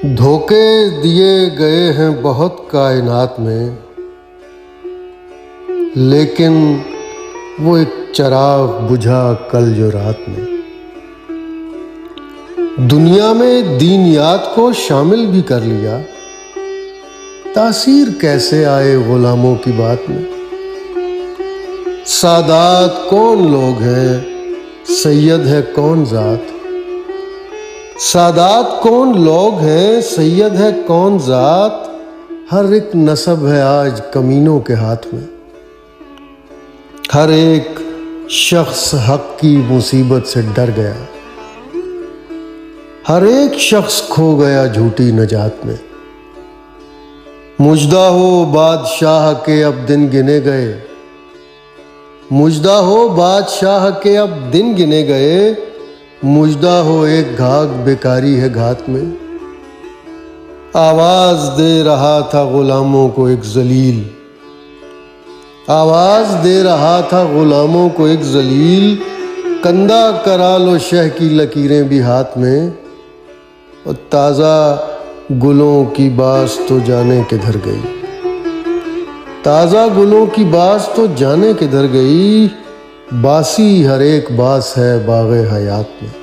دھوکے دیے گئے ہیں بہت کائنات میں، لیکن وہ ایک چراغ بجھا کل جو رات میں۔ دنیا میں دینیات کو شامل بھی کر لیا، تاثیر کیسے آئے غلاموں کی بات میں۔ سادات کون لوگ ہیں، سید ہے کون ذات۔ سادات کون لوگ ہیں، سید ہے کون ذات۔ ہر ایک نسب ہے آج کمینوں کے ہاتھ میں۔ ہر ایک شخص حق کی مصیبت سے ڈر گیا، ہر ایک شخص کھو گیا جھوٹی نجات میں۔ مژدہ ہو بادشاہ کے اب دن گنے گئے، مژدہ ہو بادشاہ کے اب دن گنے گئے۔ مژدہ ہو ایک گھاگ بیکاری ہے گھات میں۔ آواز دے رہا تھا غلاموں کو ایک ذلیل، آواز دے رہا تھا غلاموں کو ایک ذلیل۔ کندہ کرا لو شہ کی لکیریں بھی ہاتھ میں، اور تازہ گلوں کی باس تو جانے کدھر گئی۔ تازہ گلوں کی باس تو جانے کدھر گئی۔ باسی ہر ایک باس ہے باغ حیات میں۔